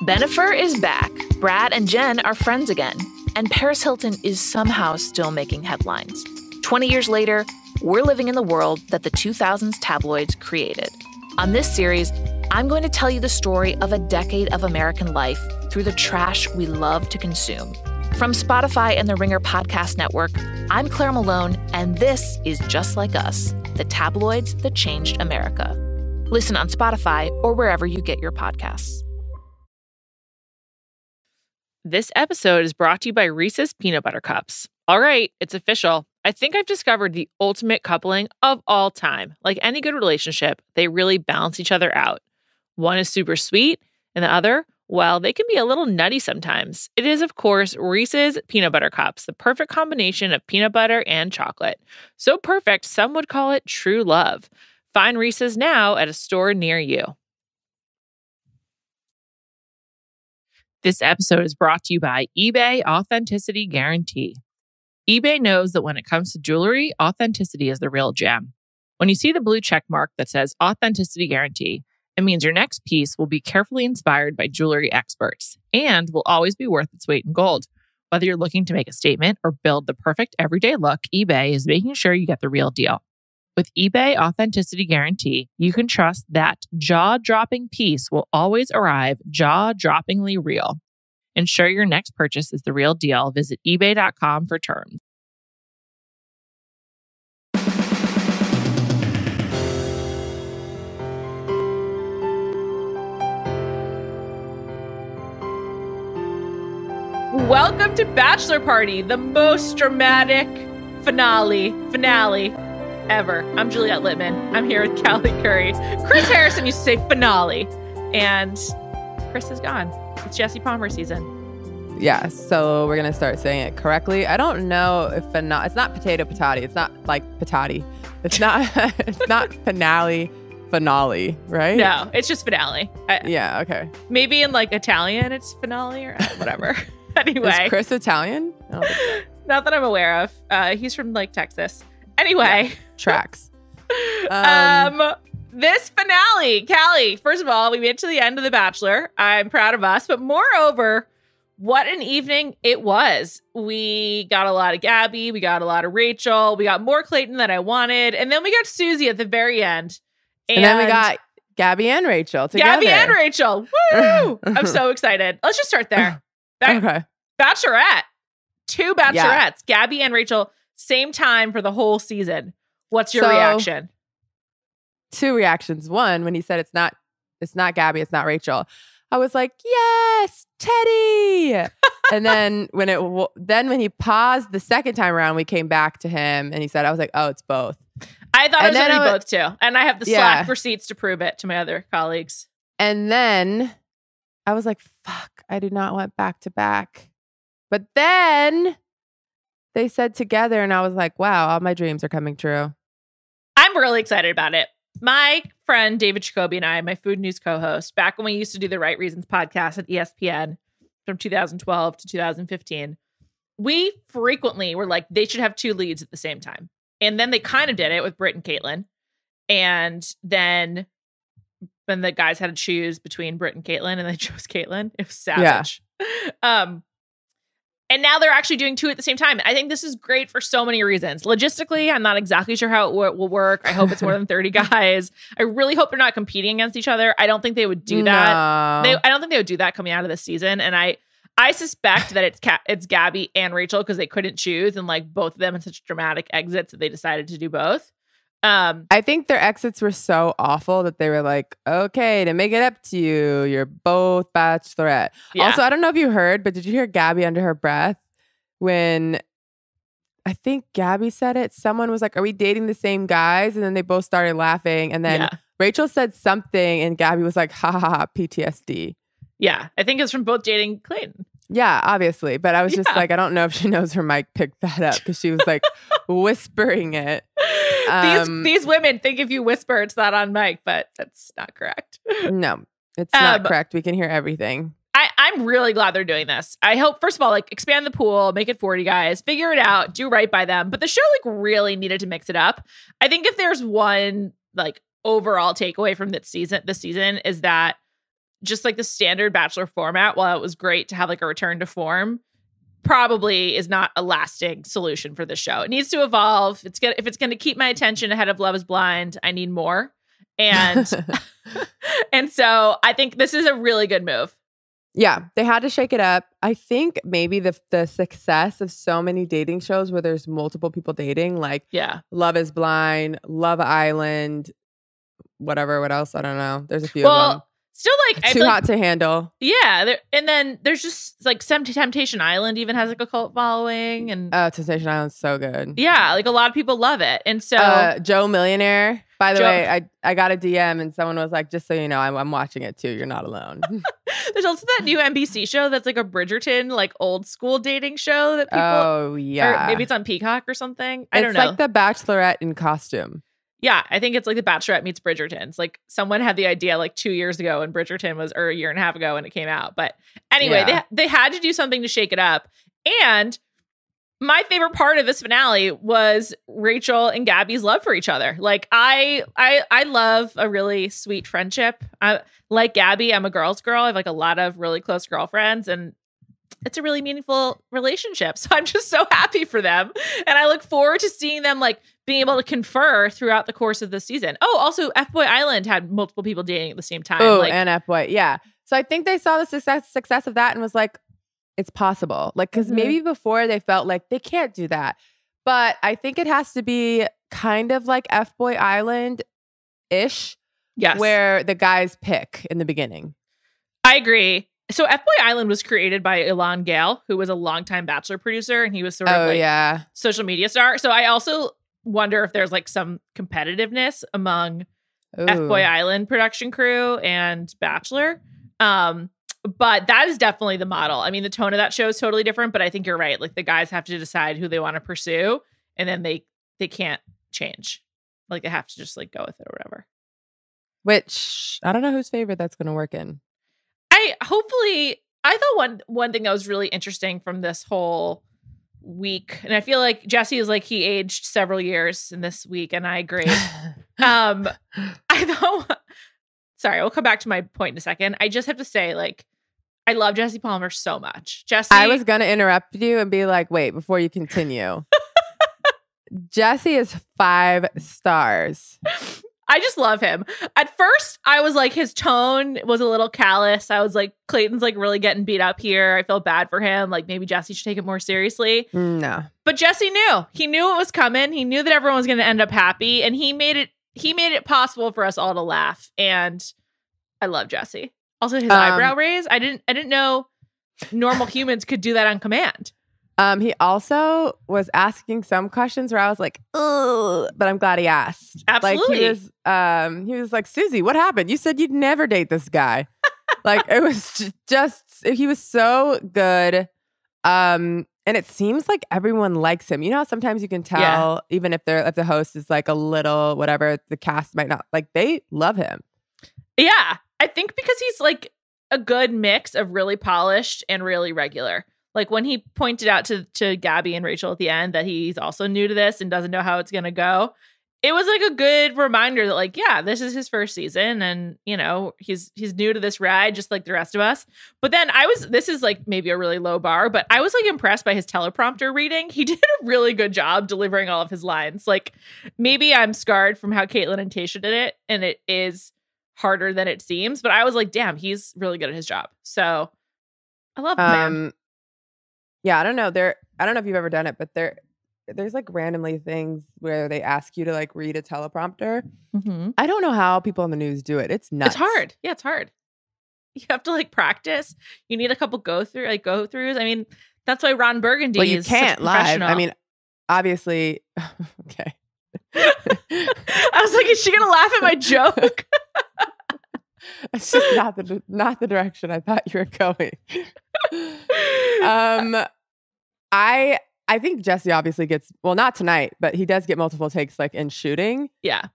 Bennifer is back. Brad and Jen are friends again. And Paris Hilton is somehow still making headlines. 20 years later, we're living in the world that the 2000s tabloids created. On this series, I'm going to tell you the story of a decade of American life through the trash we love to consume. From Spotify and the Ringer Podcast Network, I'm Claire Malone, and this is Just Like Us, the tabloids that changed America. Listen on Spotify or wherever you get your podcasts. This episode is brought to you by Reese's Peanut Butter Cups. All right, it's official. I think I've discovered the ultimate coupling of all time. Like any good relationship, they really balance each other out. One is super sweet, and the other, well, they can be a little nutty sometimes. It is, of course, Reese's Peanut Butter Cups, the perfect combination of peanut butter and chocolate. So perfect, some would call it true love. Find Reese's now at a store near you. This episode is brought to you by eBay Authenticity Guarantee. eBay knows that when it comes to jewelry, authenticity is the real gem. When you see the blue check mark that says Authenticity Guarantee, it means your next piece will be carefully inspired by jewelry experts and will always be worth its weight in gold. Whether you're looking to make a statement or build the perfect everyday look, eBay is making sure you get the real deal. With eBay Authenticity Guarantee, you can trust that jaw-dropping piece will always arrive jaw-droppingly real. Ensure your next purchase is the real deal. Visit ebay.com for terms. Welcome to Bachelor Party, the most dramatic finale ever. I'm Juliet Litman. I'm here with Callie Curry. Chris Harrison used to say finale, and Chris is gone. It's Jesse Palmer season. Yeah, so we're gonna start saying it correctly. I don't know if it's not potato patati. It's not like patati. It's not. It's not finale, right? No, it's just finale. Yeah. Okay. Maybe in like Italian, it's finale or whatever. Anyway, is Chris Italian? I don't think so. Not that I'm aware of. He's from like Texas. Anyway, yeah, tracks. This finale, Callie, first of all, we made it to the end of The Bachelor. I'm proud of us, but moreover, what an evening it was. We got a lot of Gabby, we got a lot of Rachel, we got more Clayton than I wanted, and then we got Susie at the very end. And then we got Gabby and Rachel together. Gabby and Rachel. Woo! I'm so excited. Let's just start there. Okay. Bachelorette. Two Bachelorettes. Yeah. Gabby and Rachel. Same time for the whole season. What's your reaction? Two reactions. One, when he said it's not Gabby, it's not Rachel, I was like, yes, Teddy. And then when he paused the second time around, we came back to him and he said, I was like, oh, it's both. I thought it was going to be both too. And I have the Slack receipts to prove it to my other colleagues. And then I was like, fuck, I did not want back to back. But then they said together, and I was like, wow, all my dreams are coming true. I'm really excited about it. My friend David Jacoby and I, my food news co-host, back when we used to do the Right Reasons podcast at ESPN from 2012 to 2015, we frequently were like, they should have two leads at the same time. And then they kind of did it with Britt and Caitlin. And then when the guys had to choose between Britt and Caitlin, and they chose Caitlin, it was savage. Yeah. And now they're actually doing two at the same time. I think this is great for so many reasons. Logistically, I'm not exactly sure how it will work. I hope it's more than 30 guys. I really hope they're not competing against each other. I don't think they would do that. No. I don't think they would do that coming out of this season. And I suspect that it's Gabby and Rachel because they couldn't choose, and like both of them had such dramatic exits that they decided to do both. I think their exits were so awful that they were like, okay, to make it up to you, you're both Bachelorette. Yeah. Also, I don't know if you heard, but did you hear Gabby under her breath when I think Gabby said it? Someone was like, are we dating the same guys? And then they both started laughing. And then Rachel said something and Gabby was like, ha ha ha, PTSD. Yeah, I think it's from both dating Clayton. Yeah, obviously. But I was just like, I don't know if she knows her mic picked that up because she was like whispering it. These women think if you whisper, it's not on mic, but that's not correct. No, it's not correct. We can hear everything. I'm really glad they're doing this. I hope, first of all, like expand the pool, make it 40 guys, figure it out, do right by them. But the show like really needed to mix it up. I think if there's one like overall takeaway from this season is that just like the standard Bachelor format, while it was great to have like a return to form, probably is not a lasting solution for the show. It needs to evolve. If it's going to keep my attention ahead of Love is Blind, I need more. And and so I think this is a really good move. Yeah, they had to shake it up. I think maybe the success of so many dating shows where there's multiple people dating, like Love is Blind, Love Island, whatever, what else? I don't know. There's a few of them. Still like Too Hot to Handle. Yeah, and then there's just like Temptation Island even has like a cult following, and Temptation Island's so good. Yeah, like a lot of people love it, and so Joe Millionaire. By the way, I got a DM and someone was like, "Just so you know, I'm watching it too. You're not alone." There's also that new NBC show that's like a Bridgerton, like old school dating show that people. Oh yeah, or maybe it's on Peacock or something. I don't know. It's like the Bachelorette in costume. Yeah, I think it's like the Bachelorette meets Bridgerton. It's like someone had the idea like 2 years ago when Bridgerton was, or a year and a half ago when it came out. But anyway, they had to do something to shake it up. And my favorite part of this finale was Rachel and Gabby's love for each other. Like I love a really sweet friendship. Like Gabby, I'm a girl's girl. I have like a lot of really close girlfriends, and it's a really meaningful relationship. So I'm just so happy for them. And I look forward to seeing them like being able to confer throughout the course of the season. Oh, also F-Boy Island had multiple people dating at the same time. Oh, and F-Boy. Yeah. So I think they saw the success of that and was like, it's possible. Like, because maybe before they felt like they can't do that. But I think it has to be kind of like F-Boy Island-ish. Yes. Where the guys pick in the beginning. I agree. So F-Boy Island was created by Ilan Gale, who was a longtime Bachelor producer, and he was sort of social media star. So I also wonder if there's like some competitiveness among F-Boy Island production crew and Bachelor. But that is definitely the model. I mean, the tone of that show is totally different, but I think you're right. Like the guys have to decide who they want to pursue, and then they can't change. Like they have to just like go with it or whatever. Which I don't know whose favorite that's going to work in. I thought one thing that was really interesting from this whole week, and I feel like Jesse is like he aged several years in this week, and I agree. I thought, sorry, we'll come back to my point in a second. I just have to say, like, I love Jesse Palmer so much. Jesse, I was gonna interrupt you and be like, wait, before you continue. Jesse is 5 stars. I just love him. At first, I was like, his tone was a little callous. I was like, Clayton's like really getting beat up here. I felt bad for him. Like maybe Jesse should take it more seriously. No. But Jesse knew. He knew it was coming. He knew that everyone was going to end up happy. And he made it possible for us all to laugh. And I love Jesse. Also, his eyebrow raise. I didn't know normal humans could do that on command. He also was asking some questions where I was like, ugh, but I'm glad he asked. Absolutely. Like he was like, Susie, what happened? You said you'd never date this guy. Like it was just he was so good. And it seems like everyone likes him. You know how sometimes you can tell, even if the host is like a little whatever, the cast might not like, they love him. Yeah. I think because he's like a good mix of really polished and really regular. Like when he pointed out to Gabby and Rachel at the end that he's also new to this and doesn't know how it's going to go, it was like a good reminder that like, yeah, this is his first season and, you know, he's new to this ride just like the rest of us. But then this is like maybe a really low bar, but I was like impressed by his teleprompter reading. He did a really good job delivering all of his lines. Like maybe I'm scarred from how Caitlin and Tayshia did it and it is harder than it seems, but I was like, damn, he's really good at his job. So I love him, man. Yeah, I don't know if you've ever done it, but there's like randomly things where they ask you to like read a teleprompter. Mm-hmm. I don't know how people on the news do it. It's nuts. It's hard. Yeah, it's hard. You have to like practice. You need a couple go-throughs. I mean, that's why Ron Burgundy is can't live. I mean, obviously. Okay. I was like, is she gonna laugh at my joke? It's just not the direction I thought you were going. I think Jesse obviously gets, well, not tonight, but he does get multiple takes like in shooting. Yeah.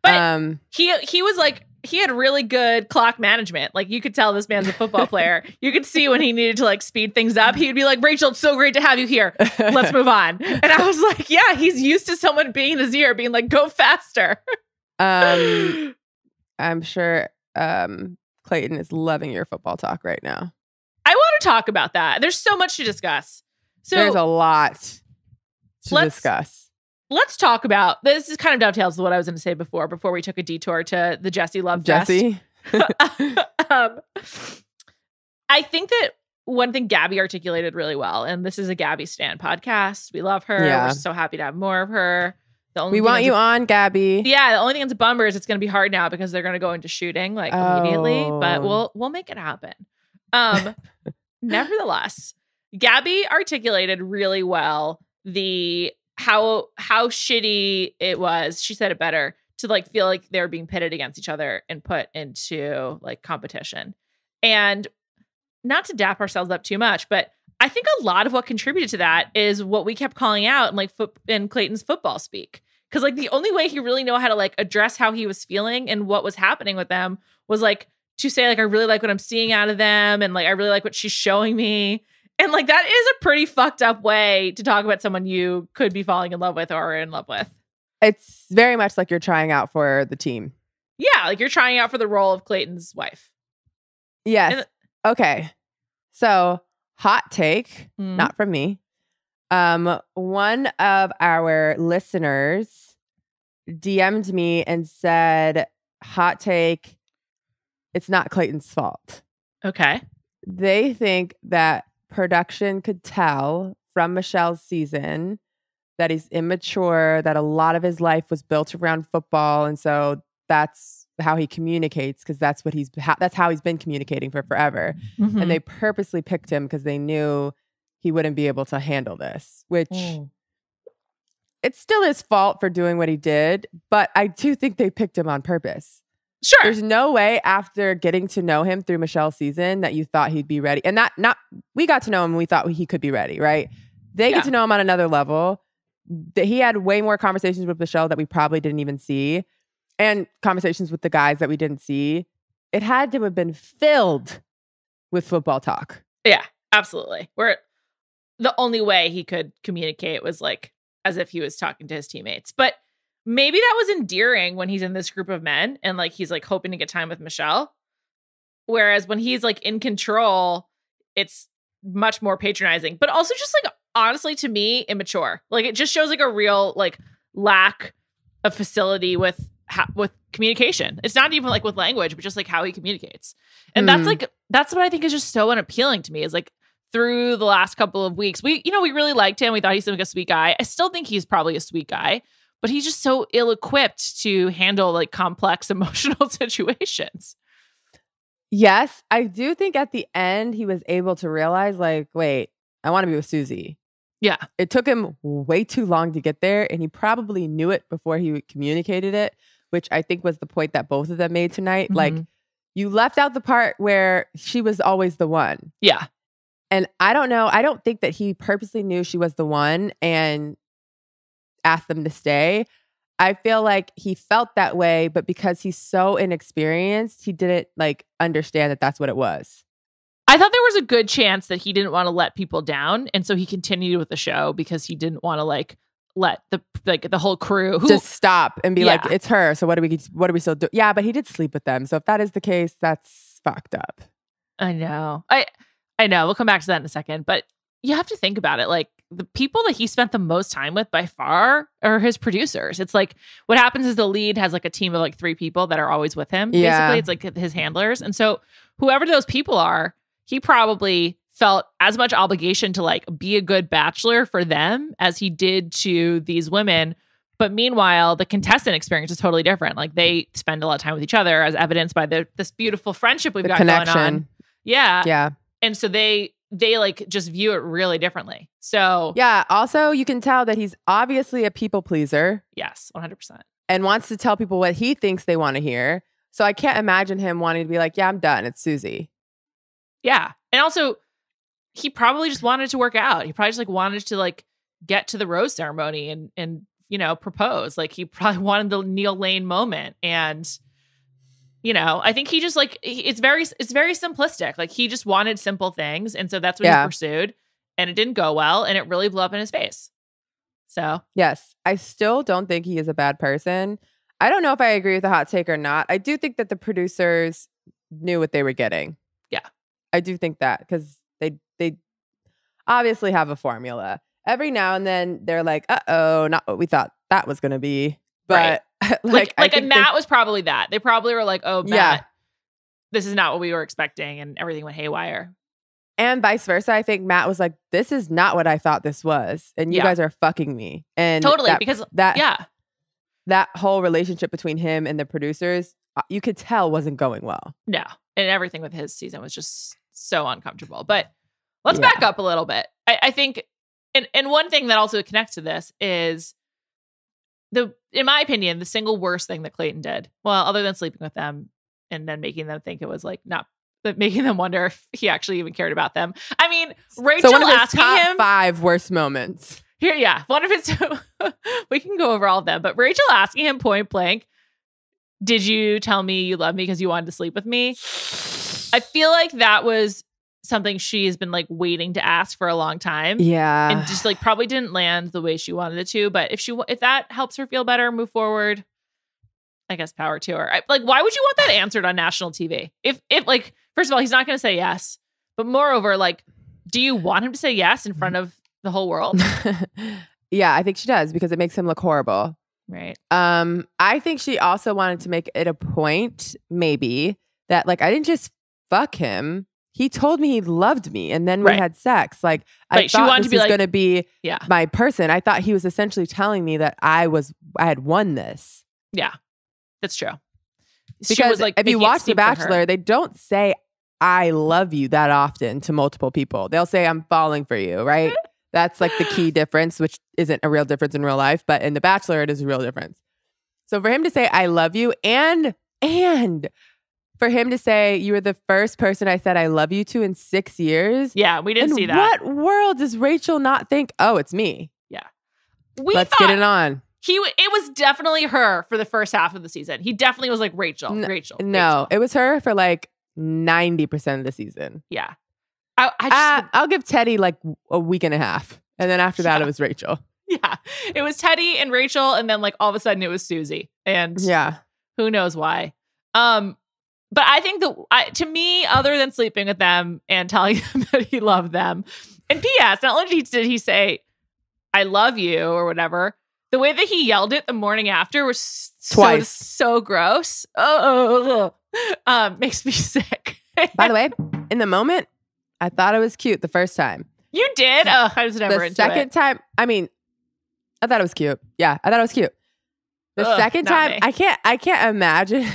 But he was like, he had really good clock management. Like you could tell this man's a football player. You could see when he needed to like speed things up. He would be like, Rachel, it's so great to have you here. Let's move on. And I was like, yeah, he's used to someone being in his ear, being like, go faster. I'm sure Clayton is loving your football talk right now. I want to talk about that. There's so much to discuss. So there's a lot to discuss. Let's talk about this. Is kind of dovetails with what I was going to say before we took a detour to the Jesse Love Fest. Jesse. I think that one thing Gabby articulated really well, and this is a Gabby Stan podcast. We love her. Yeah. We're so happy to have more of her. We want you on, Gabby. Yeah, the only thing that's a bummer is it's going to be hard now because they're going to go into shooting like immediately, but we'll make it happen. Nevertheless, Gabby articulated really well the how shitty it was. She said it better to like feel like they're being pitted against each other and put into like competition. And not to dap ourselves up too much, but I think a lot of what contributed to that is what we kept calling out in like in Clayton's football speak. Cause like the only way he really knew how to like address how he was feeling and what was happening with them was like to say like, I really like what I'm seeing out of them. And like, I really like what she's showing me. And like, that is a pretty fucked up way to talk about someone you could be falling in love with or are in love with. It's very much like you're trying out for the team. Yeah. Like you're trying out for the role of Clayton's wife. Yes. Okay. So hot take, not from me. One of our listeners DM'd me and said, hot take, it's not Clayton's fault. Okay. They think that production could tell from Michelle's season that he's immature, that a lot of his life was built around football. And so that's how he communicates, because that's how he's been communicating for forever. Mm-hmm. And they purposely picked him because they knew he wouldn't be able to handle this, which it's still his fault for doing what he did. But I do think they picked him on purpose. Sure. There's no way after getting to know him through Michelle's season that you thought he'd be ready. And we got to know him and we thought he could be ready, right? They get to know him on another level. He had way more conversations with Michelle that we probably didn't even see, and conversations with the guys that we didn't see. It had to have been filled with football talk. Yeah, absolutely. Where the only way he could communicate was like as if he was talking to his teammates. But maybe that was endearing when he's in this group of men and like he's like hoping to get time with Michelle. Whereas when he's like in control, it's much more patronizing, but also just like honestly to me immature. Like it just shows like a real like lack of facility with communication. It's not even like with language, but just like how he communicates. And that's what I think is just so unappealing to me is like through the last couple of weeks, we really liked him. We thought he seemed like a sweet guy. I still think he's probably a sweet guy, but he's just so ill-equipped to handle like complex emotional situations. Yes, I do think at the end he was able to realize like, wait, I want to be with Susie. Yeah. It took him way too long to get there, and he probably knew it before he communicated it, which I think was the point that both of them made tonight. Mm-hmm. Like, you left out the part where she was always the one. Yeah. And I don't know. I don't think that he purposely knew she was the one and asked them to stay. I feel like he felt that way, but because he's so inexperienced, he didn't like understand that that's what it was. I thought there was a good chance that he didn't want to let people down, and so he continued with the show because he didn't want to like let the whole crew just stop and be like, it's her. So what do we still do? Yeah, but he did sleep with them. So if that is the case, that's fucked up. I know. I know. We'll come back to that in a second, but you have to think about it. Like the people that he spent the most time with by far are his producers. It's like what happens is the lead has like a team of like 3 people that are always with him. Yeah. Basically, it's like his handlers. And so whoever those people are, he probably felt as much obligation to like be a good bachelor for them as he did to these women. But meanwhile, the contestant experience is totally different. Like they spend a lot of time with each other, as evidenced by this beautiful friendship we've got connection going on. Yeah. Yeah. And so they like just view it really differently. So yeah. Also, you can tell that he's obviously a people pleaser. Yes, 100%. And wants to tell people what he thinks they want to hear. So I can't imagine him wanting to be like, yeah, I'm done. It's Susie. Yeah. And also, he probably just wanted to work out. He probably just like wanted to like get to the rose ceremony and propose. Like he probably wanted the Neil Lane moment. And I think he just like it's very simplistic. Like he just wanted simple things, and so that's what he pursued. And it didn't go well, and it really blew up in his face. So yes, I still don't think he is a bad person. I don't know if I agree with the hot take or not. I do think that the producers knew what they were getting. Yeah. I do think that because they obviously have a formula. Every now and then they're like, uh-oh, not what we thought that was going to be. But like Matt was probably that. They probably were like, oh, Matt, this is not what we were expecting. And everything went haywire. And vice versa. I think Matt was like, this is not what I thought this was. And you guys are fucking me. And totally. Because that whole relationship between him and the producers, you could tell wasn't going well. No. And everything with his season was just so uncomfortable. But let's back up a little bit. I think, and one thing that also connects to this is in my opinion, the single worst thing that Clayton did, well, other than sleeping with them and then making them think it was like not, but making them wonder if he actually even cared about them. I mean, Rachel so one of his asking top him 5 worst moments. Here, one of his. We can go over all of them, but Rachel asking him point blank, "Did you tell me you love me because you wanted to sleep with me?" I feel like that was something she's been like waiting to ask for a long time. Yeah, and just like probably didn't land the way she wanted it to. But if that helps her feel better, move forward, I guess power to her. Like, why would you want that answered on national TV? If like, first of all, he's not going to say yes, but moreover, like, do you want him to say yes in front of the whole world? Yeah, I think she does because it makes him look horrible. Right. I think she also wanted to make it a point, maybe, that like I didn't just fuck him. He told me he loved me, and then we had sex. Like I thought this was going to be my person. I thought he was essentially telling me that I had won this. Yeah, that's true. Because was, like, if you watch The Bachelor, they don't say I love you that often to multiple people. They'll say I'm falling for you, right? That's like the key difference, which isn't a real difference in real life, but in The Bachelor, it is a real difference. So for him to say, I love you, and for him to say, you were the first person I said I love you to in 6 years. Yeah, we didn't see that. What world does Rachel not think, oh, it's me? Yeah. Let's get it on. It was definitely her for the first half of the season. He definitely was like, Rachel. No, it was her for like 90% of the season. Yeah. I'll give Teddy like a week and a half. And then after that, it was Rachel. Yeah. It was Teddy and Rachel. And then like all of a sudden it was Susie. And who knows why. But I think to me, other than sleeping with them and telling them that he loved them, and P.S., not only did he say, I love you or whatever, the way that he yelled it the morning after was so gross. Makes me sick. By the way, in the moment, I thought it was cute the first time. You did? Oh, I was never into it. The second time, I mean, I thought it was cute. Yeah, I thought it was cute. The second time, I can't imagine.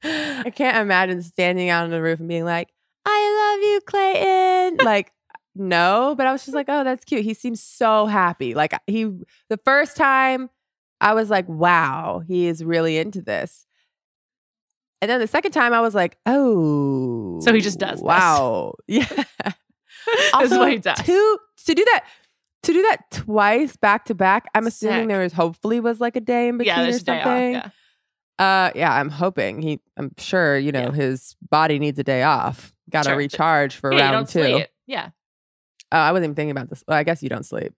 I can't imagine standing out on the roof and being like, I love you, Clayton. Like, no, but I was just like, oh, that's cute. He seems so happy. Like the first time I was like, wow, he is really into this. And then the second time I was like, oh. So he just does wow. this. Yeah. This is what he does. To do that twice back to back, I'm assuming there was like a day in between or something. Day off, I'm hoping I'm sure, his body needs a day off. Got to recharge for round 2. Sleep. Yeah. Oh, I wasn't even thinking about this. Well, I guess you don't sleep.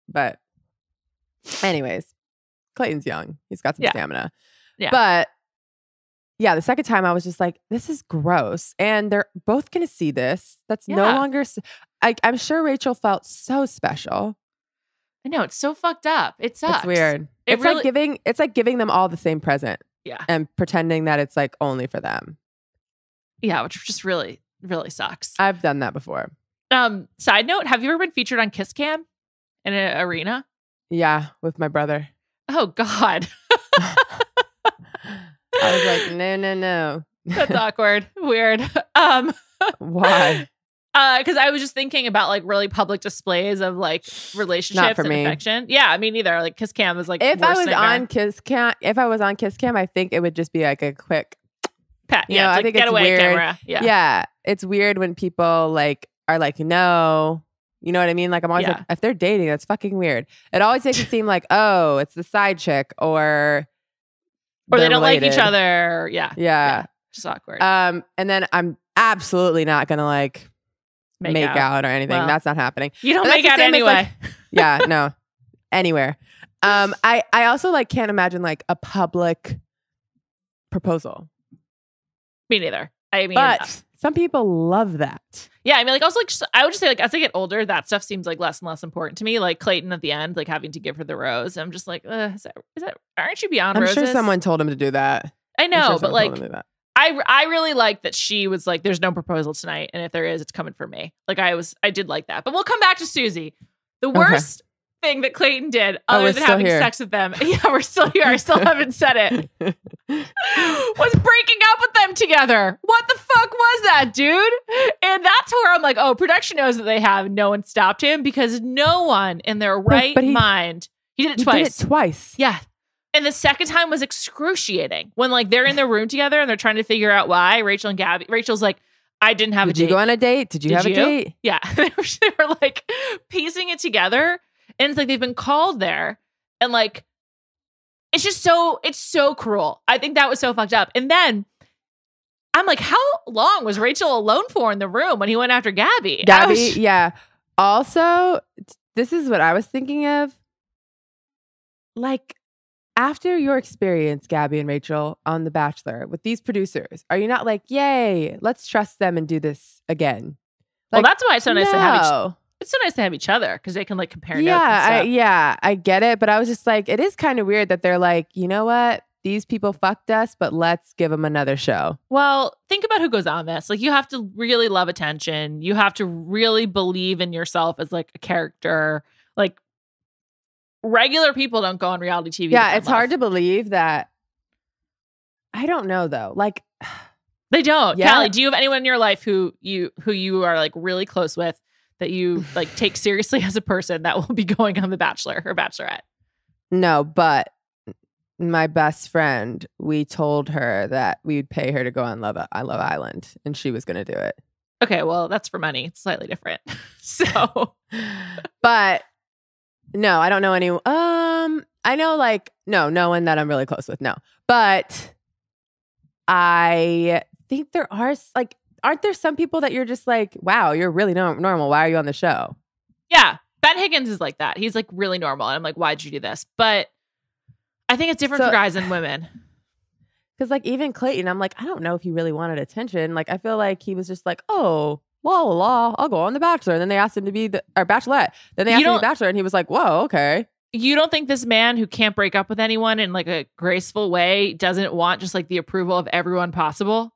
But anyways, Clayton's young. He's got some stamina. Yeah. But yeah, the second time I was just like, this is gross. And they're both going to see this. That's no longer... I'm sure Rachel felt so special. I know. It's so fucked up. It sucks. It's weird. It's like giving them all the same present. Yeah. And pretending that it's like only for them. Yeah, which just really, really sucks. I've done that before. Side note, have you ever been featured on Kiss Cam in an arena? Yeah, with my brother. Oh, God. I was like, no. That's awkward. Weird. Why? Because I was just thinking about like really public displays of like relationships and affection. Yeah, me neither. Like Kiss Cam was like if I was on Kiss Cam, I think it would just be like a quick pat. Yeah, I think getaway it's weird. Camera. Yeah, it's weird when people like are like, no. You know what I mean? Like I'm always like, if they're dating, that's fucking weird. It always makes it seem like, oh, it's the side chick or they don't like each other. Yeah. Just awkward. And then I'm absolutely not gonna like make out or anything. Well, that's not happening. You don't make out anyway. Like, no. Anywhere. I also like can't imagine like a public proposal. Me neither. I mean, but some people love that. Yeah, I mean, like, also, like, I would just say, like, as I get older, that stuff seems like less and less important to me. Like Clayton at the end, like having to give her the rose. I'm just like, is that? Aren't you beyond roses? I'm sure someone told him to do that. I know, but like, I really like that she was like, there's no proposal tonight, and if there is, it's coming for me. Like I did like that. But we'll come back to Susie. The worst thing that Clayton did, other than having sex with them, yeah, we're still here. I still haven't said it. Was breaking up with them together. What the fuck was that, dude? And that's where I'm like, oh, production knows that they have. No one stopped him because no one in their right mind. He did it twice. Yeah. And the second time was excruciating when like they're in their room together and they're trying to figure out why. Rachel and Gabby. Rachel's like, I didn't have a date. Did you go on a date? Did you have a date? Yeah. They were like piecing it together. And it's like they've been called there. And like, it's so cruel. I think that was so fucked up. And then I'm like, how long was Rachel alone for in the room when he went after Gabby? Yeah. Also, this is what I was thinking of. Like, after your experience, Gabby and Rachel, on The Bachelor with these producers, are you not like, yay, let's trust them and do this again? Like, well, that's why it's so nice to have it's so nice to have each other because they can like compare notes and stuff. I get it. But I was just like, it is kind of weird that they're like, you know what? These people fucked us, but let's give them another show. Well, think about who goes on this. Like, you have to really love attention. You have to really believe in yourself as like a character. Like, regular people don't go on reality TV. Yeah, it's hard to believe that. I don't know though. Like, they don't. Yeah. Callie, do you have anyone in your life who you are like really close with that you like take seriously as a person that will be going on The Bachelor or Bachelorette? No, but my best friend, we told her that we'd pay her to go on Love Island, and she was going to do it. Okay, well, that's for money. It's slightly different. So, but no, I don't know anyone. I know like no one that I'm really close with. No, but I think there are like, aren't there some people that you're just like, wow, you're really normal. Why are you on the show? Yeah, Ben Higgins is like that. He's like really normal, and I'm like, why'd you do this? But I think it's different for guys and women. Because like even Clayton, I'm like, I don't know if he really wanted attention. Like I feel like he was just like, oh, I'll go on The Bachelor. And then they asked him to be Bachelorette. Then they asked him to be Bachelor, and he was like, whoa, okay. You don't think this man who can't break up with anyone in like a graceful way doesn't want just like the approval of everyone possible?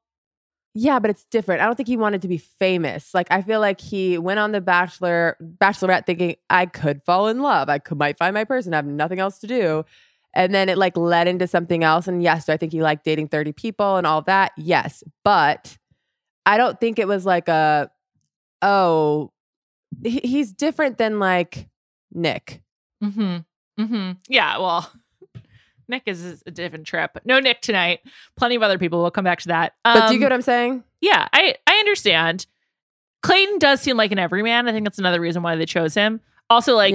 Yeah, but it's different. I don't think he wanted to be famous. Like I feel like he went on The Bachelorette thinking I could fall in love. Might find my person. I have nothing else to do. And then it like led into something else. And yes, do I think he liked dating 30 people and all of that? Yes. But I don't think it was like he's different than like Nick. Mm-hmm. Mm-hmm. Yeah, well, Nick is a different trip. No Nick tonight. Plenty of other people. We'll come back to that. But do you get what I'm saying? Yeah, I understand. Clayton does seem like an everyman. I think that's another reason why they chose him. Also, like,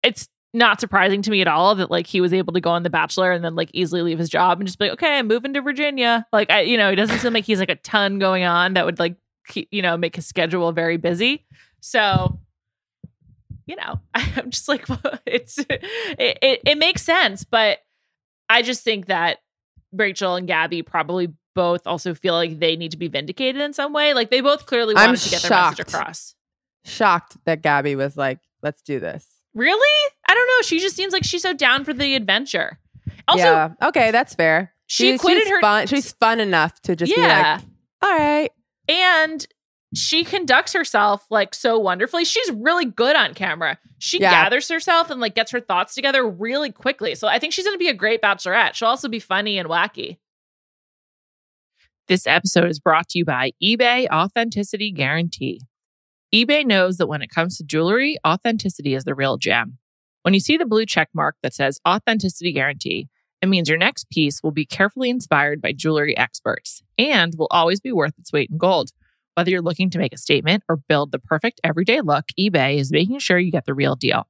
it's not surprising to me at all that like he was able to go on The Bachelor and then like easily leave his job and just be like, okay, I'm moving to Virginia. Like, he doesn't seem like he's like a ton going on that would like, make his schedule very busy. So, I'm just like, it makes sense. But I just think that Rachel and Gabby probably both also feel like they need to be vindicated in some way. Like they both clearly wanted to get their message across. Shocked that Gabby was like, let's do this. Really? I don't know. She just seems like she's so down for the adventure. Also, yeah. Okay, that's fair. She's fun. She's fun enough to just be like, all right. And she conducts herself like so wonderfully. She's really good on camera. She gathers herself and like gets her thoughts together really quickly. So I think she's going to be a great Bachelorette. She'll also be funny and wacky. This episode is brought to you by eBay Authenticity Guarantee. eBay knows that when it comes to jewelry, authenticity is the real gem. When you see the blue check mark that says Authenticity Guarantee, it means your next piece will be carefully inspired by jewelry experts and will always be worth its weight in gold. Whether you're looking to make a statement or build the perfect everyday look, eBay is making sure you get the real deal.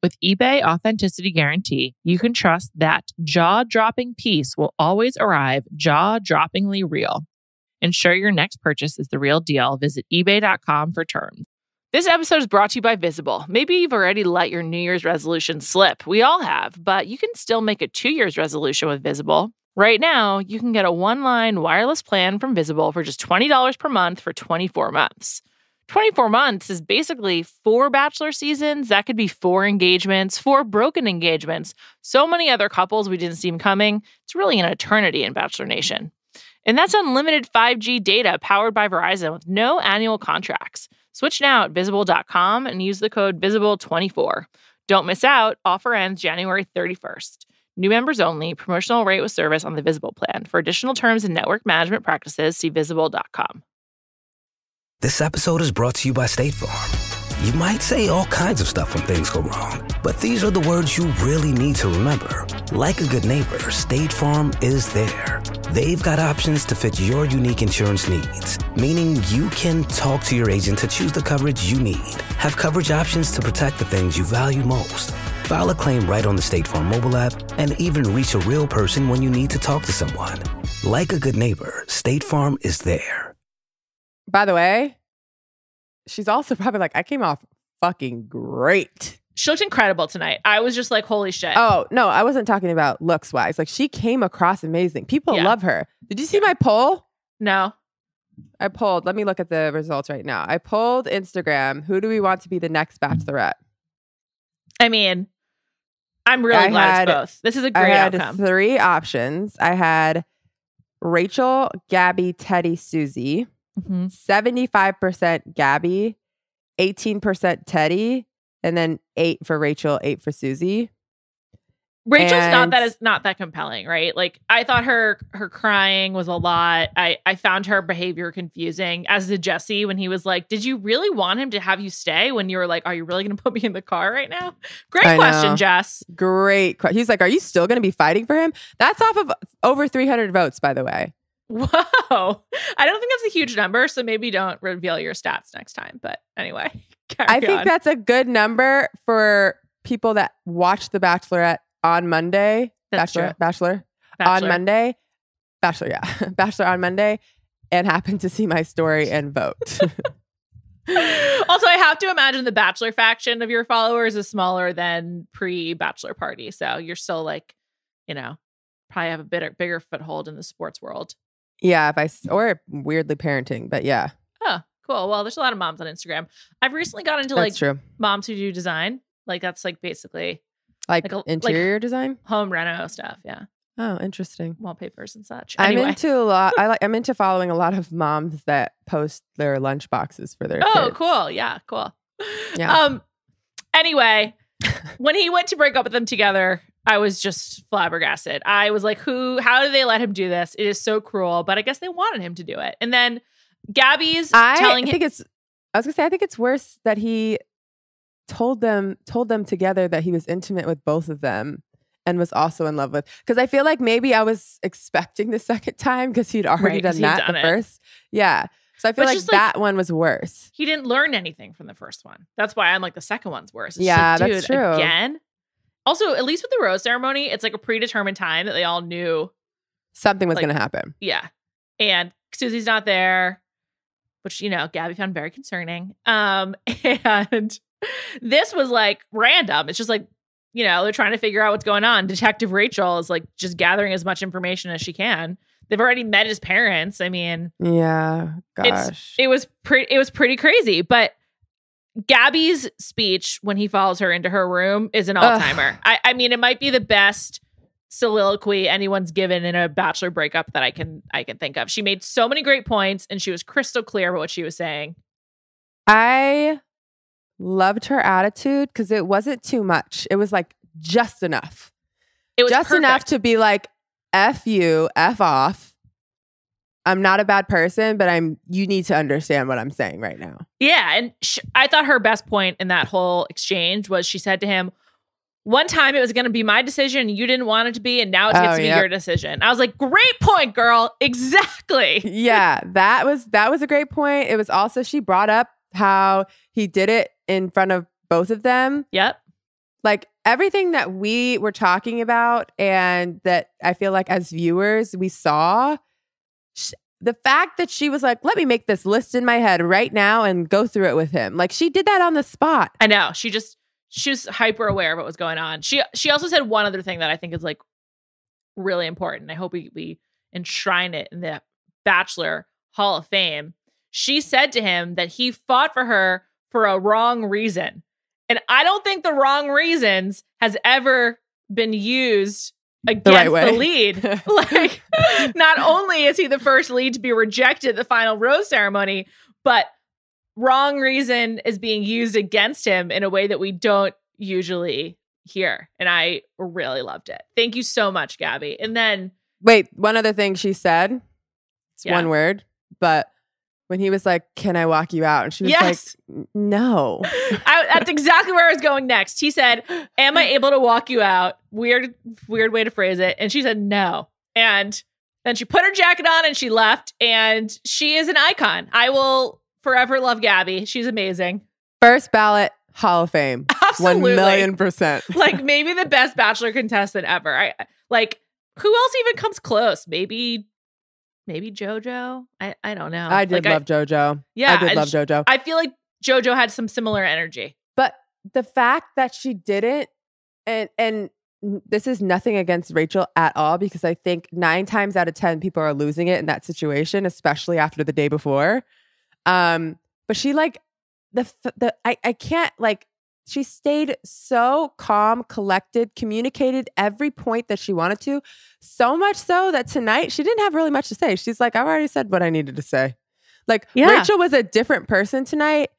With eBay Authenticity Guarantee, you can trust that jaw-dropping piece will always arrive jaw-droppingly real. Ensure your next purchase is the real deal. Visit ebay.com for terms. This episode is brought to you by Visible. Maybe you've already let your New Year's resolution slip. We all have, but you can still make a 2 year's resolution with Visible. Right now, you can get a one-line wireless plan from Visible for just $20 per month for 24 months. 24 months is basically 4 Bachelor seasons. That could be 4 engagements, 4 broken engagements, so many other couples we didn't see coming. It's really an eternity in Bachelor Nation. And that's unlimited 5G data powered by Verizon with no annual contracts. Switch now at Visible.com and use the code Visible24. Don't miss out. Offer ends January 31st. New members only. Promotional rate with service on the Visible plan. For additional terms and network management practices, see Visible.com. This episode is brought to you by State Farm. You might say all kinds of stuff when things go wrong, but these are the words you really need to remember. Like a good neighbor, State Farm is there. They've got options to fit your unique insurance needs, meaning you can talk to your agent to choose the coverage you need. Have coverage options to protect the things you value most. File a claim right on the State Farm mobile app and even reach a real person when you need to talk to someone. Like a good neighbor, State Farm is there. By the way, she's also probably like, I came off fucking great. She looked incredible tonight. I was just like, holy shit. Oh, no, I wasn't talking about looks wise. Like, she came across amazing. People love her. Did you see my poll? No. I polled. Let me look at the results right now. I polled Instagram. Who do we want to be the next Bachelorette? I mean, I'm really glad it's both. This is a great outcome. 3 options. I had Rachel, Gabby, Teddy, Susie. 75% Gabby, 18% Teddy, and then 8 for Rachel, 8 for Susie. Rachel's not that compelling, right? Like, I thought her crying was a lot. I found her behavior confusing, as did Jesse when he was like, did you really want him to have you stay when you were like, are you really going to put me in the car right now? Great question, Jess. Great question. He's like, are you still going to be fighting for him? That's off of over 300 votes, by the way. Whoa. I don't think that's a huge number, so maybe don't reveal your stats next time. But anyway, I think that's a good number for people that watch The Bachelorette on Monday. Bachelor on Monday. Bachelor on Monday, and happen to see my story and vote. Also, I have to imagine the Bachelor faction of your followers is smaller than pre-Bachelor party. So you're still like, probably have a bigger foothold in the sports world. Yeah, or weirdly parenting, but yeah. Oh, cool. Well, there's a lot of moms on Instagram. I've recently got into moms who do design. Like, that's like basically like interior design, home reno stuff. Yeah. Oh, interesting. Wallpapers and such. Anyway. I'm into a lot. I'm into following a lot of moms that post their lunch boxes for their kids. Oh, cool. Yeah, cool. Yeah. Anyway, when he went to break up with them together, I was just flabbergasted. I was like, how do they let him do this? It is so cruel, but I guess they wanted him to do it. And then Gabby's telling him. I think it's worse that he told them together that he was intimate with both of them and was also in love with. Because I feel like maybe I was expecting the second time because he'd already done the first. Yeah. So I feel like that one was worse. He didn't learn anything from the first one. That's why I'm like, the second one's worse. It's like, dude, that's true. Again? Also, at least with the rose ceremony, it's like a predetermined time that they all knew something was going to happen. Yeah. And Susie's not there, which, Gabby found very concerning. And this was like random. It's just like, they're trying to figure out what's going on. Detective Rachel is like just gathering as much information as she can. They've already met his parents. I mean, yeah, gosh. It was pretty crazy, but Gabby's speech when he follows her into her room is an all-timer. I mean, it might be the best soliloquy anyone's given in a Bachelor breakup that I can think of. She made so many great points, and she was crystal clear about what she was saying. I loved her attitude because it wasn't too much. It was like just enough. It was just perfect. Enough to be like, F you, F off. I'm not a bad person, but you need to understand what I'm saying right now. Yeah. And I thought her best point in that whole exchange was she said to him, one time it was going to be my decision. You didn't want it to be. And now it gets to be your decision. I was like, great point, girl. Exactly. Yeah, that was a great point. It was also, she brought up how he did it in front of both of them. Yep. Like everything that we were talking about and that I feel like as viewers, we saw. The fact that she was like, let me make this list in my head right now and go through it with him. Like she did that on the spot. I know. She was hyper aware of what was going on. She also said one other thing that I think is like really important. I hope we enshrine it in the Bachelor Hall of Fame. She said to him that he fought for her for a wrong reason. And I don't think the wrong reasons has ever been used against the lead. Like, not only is he the first lead to be rejected at the final rose ceremony, but wrong reason is being used against him in a way that we don't usually hear. And I really loved it. Thank you so much, Gabby. And then... Wait, one other thing she said. It's one word, but when he was like, "Can I walk you out?" And she was like, "No." That's exactly where I was going next. He said, "Am I able to walk you out?" Weird way to phrase it. And she said, "No." And then she put her jacket on and she left. And she is an icon. I will forever love Gabby. She's amazing. First ballot Hall of Fame. Absolutely. 1,000,000%. Like, maybe the best Bachelor contestant ever. Who else even comes close? Maybe JoJo? I don't know. I did love JoJo. Yeah. I did love JoJo. I feel like JoJo had some similar energy. But the fact that she didn't, and this is nothing against Rachel at all, because I think 9 times out of 10 people are losing it in that situation, especially after the day before. But she I can't, she stayed so calm, collected, communicated every point that she wanted to. So much so that tonight she didn't have really much to say. She's like, "I've already said what I needed to say." Rachel was a different person tonight,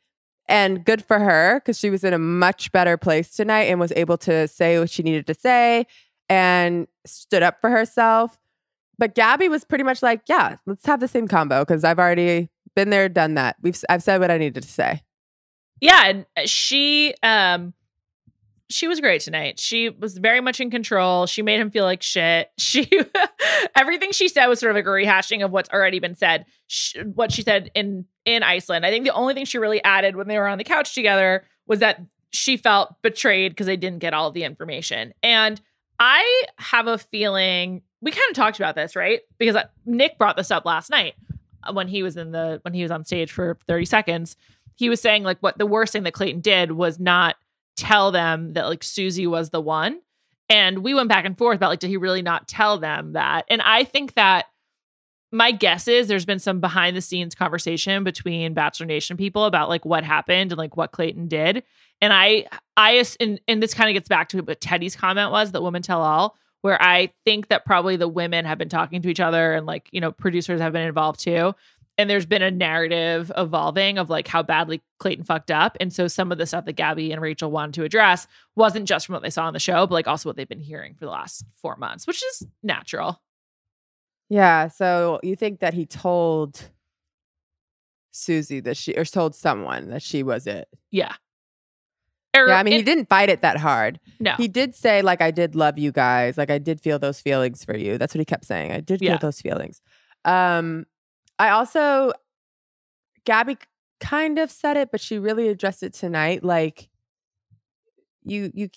and good for her, because she was in a much better place tonight and was able to say what she needed to say and stood up for herself. But Gabby was pretty much like, "Yeah, let's have the same combo, because I've already been there, done that. I've said what I needed to say." Yeah, and she was great tonight. She was very much in control. She made him feel like shit. Everything she said was sort of like a rehashing of what's already been said. What she said in Iceland. I think the only thing she really added when they were on the couch together was that she felt betrayed because they didn't get all of the information. And I have a feeling we kind of talked about this, right? Because Nick brought this up last night when he was on stage for 30 seconds. He was saying what the worst thing that Clayton did was not tell them that Susie was the one. And we went back and forth about did he really not tell them that? And I think that my guess is there's been some behind the scenes conversation between Bachelor Nation people about what happened and what Clayton did. And and this kind of gets back to what Teddy's comment was, that women tell all, where I think that probably the women have been talking to each other and producers have been involved too. And there's been a narrative evolving of how badly Clayton fucked up. And so some of the stuff that Gabby and Rachel wanted to address wasn't just from what they saw on the show, but also what they've been hearing for the last 4 months, which is natural. Yeah. So you think that he told Susie or told someone that she was it? Yeah. Yeah, I mean, he didn't fight it that hard. No. He did say, I did love you guys. I did feel those feelings for you. That's what he kept saying. I did feel those feelings. I also, Gabby kind of said it, but she really addressed it tonight. You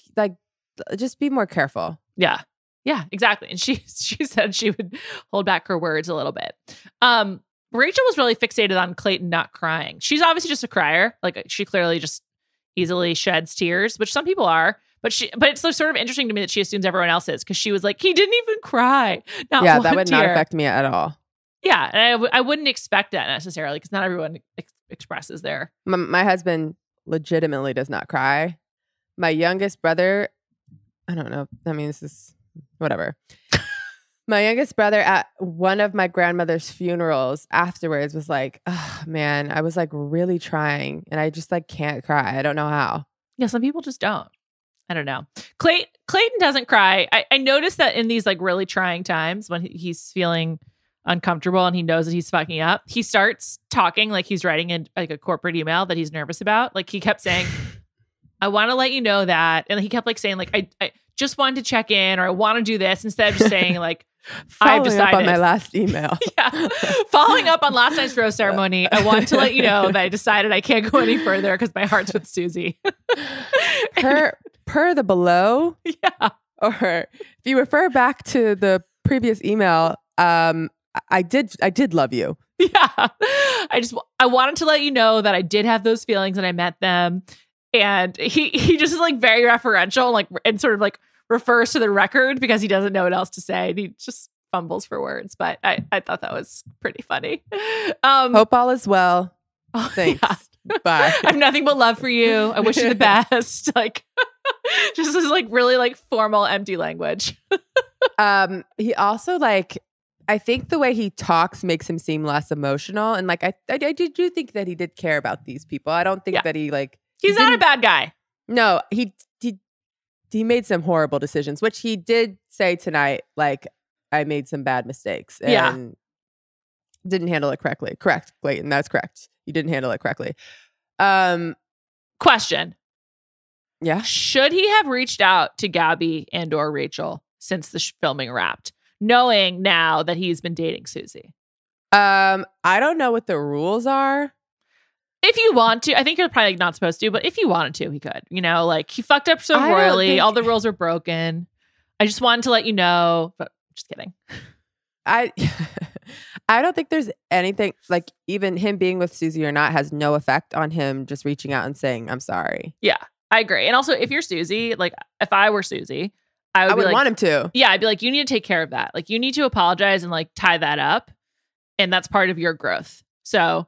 just be more careful. Yeah. Yeah, exactly. And she said she would hold back her words a little bit. Rachel was really fixated on Clayton not crying. She's obviously just a crier. She clearly just easily sheds tears, which some people are. But it's sort of interesting to me that she assumes everyone else is, because she was like, he didn't even cry. That would not affect me at all. Yeah, and I wouldn't expect that necessarily, because not everyone expresses their... My husband legitimately does not cry. My youngest brother, I don't know. I mean, this is whatever. My youngest brother at one of my grandmother's funerals afterwards was like, "Oh man, I was really trying, and I just can't cry. I don't know how." Yeah, some people just don't. I don't know. Clayton doesn't cry. I noticed that in these really trying times when he's feeling uncomfortable and he knows that he's fucking up, he starts talking like he's writing in a corporate email that he's nervous about. He kept saying, "I want to let you know that," and he kept saying I just wanted to check in, or I want to do this, instead of just saying I've decided. Up on my last email. Yeah. Following up on last night's rose ceremony, I want to let you know that I decided I can't go any further because my heart's with Susie. Per the below. Yeah. Or if you refer back to the previous email, I did love you. Yeah. I wanted to let you know that I did have those feelings and I met them. And he just is very referential and sort of refers to the record because he doesn't know what else to say. And he just fumbles for words. But I thought that was pretty funny. Hope all is well. Thanks. Yeah. Bye. I have nothing but love for you. I wish you the best. Like, just this like really like formal, empty language. He also like, I think the way he talks makes him seem less emotional. And like, I do think that he did care about these people. I don't think that he like, he's not a bad guy. No, he made some horrible decisions, which he did say tonight. Like, I made some bad mistakes and didn't handle it correctly. Correct, Clayton. That's correct. You didn't handle it correctly. Question. Yeah. Should he have reached out to Gabby and or Rachel since the filming wrapped, knowing now that he's been dating Susie? I don't know what the rules are. If you want to, I think you're probably not supposed to, but if you wanted to, he could. You know, like he fucked up so royally. All the rules are broken. I just wanted to let you know, but just kidding. I don't think there's anything like even him being with Susie or not has no effect on him just reaching out and saying, I'm sorry. Yeah, I agree. And also if you're Susie, like if I were Susie, I would want him to. Yeah, I'd be like, you need to take care of that. Like you need to apologize and like tie that up. And that's part of your growth. So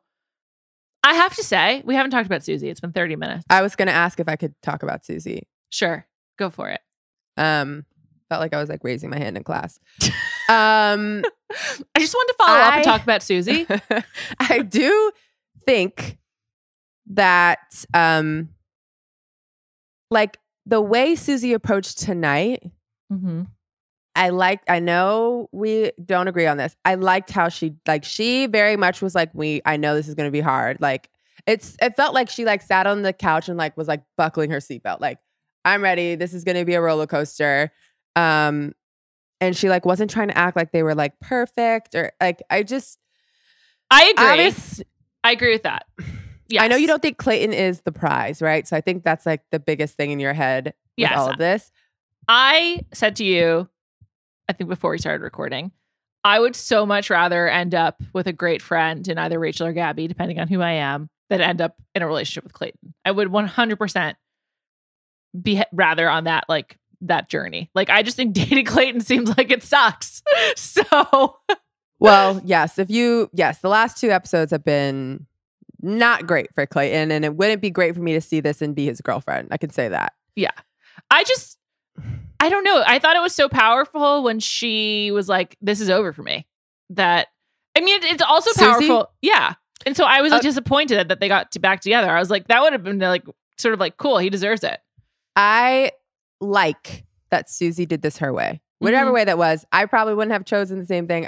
I have to say, we haven't talked about Susie. It's been 30 minutes. I was going to ask if I could talk about Susie. Sure. Go for it. Felt like I was like raising my hand in class. I just wanted to follow up and talk about Susie. I do think that like the way Susie approached tonight, I know we don't agree on this. I liked how she very much was like, I know this is going to be hard. Like it felt like she like sat on the couch and like was like buckling her seatbelt. Like, I'm ready. This is going to be a roller coaster. And she like wasn't trying to act like they were like perfect or like, I agree. I agree with that. Yes. I know you don't think Clayton is the prize, right? So I think that's like the biggest thing in your head with all of this. I said to you, I think before we started recording, I would so much rather end up with a great friend in either Rachel or Gabby, depending on who I am, than end up in a relationship with Clayton. I would 100% be rather on that journey. Like, I just think dating Clayton seems like it sucks. So, well, yes, the last 2 episodes have been not great for Clayton, and it wouldn't be great for me to see this and be his girlfriend. I can say that. Yeah. I don't know. I thought it was so powerful when she was like, this is over for me. It's also Susie? powerful. Yeah. And so I was disappointed that they got back together. I was like, that would have been like, sort of like, cool. He deserves it. I like that Susie did this her way. Whatever way that was, I probably wouldn't have chosen the same thing.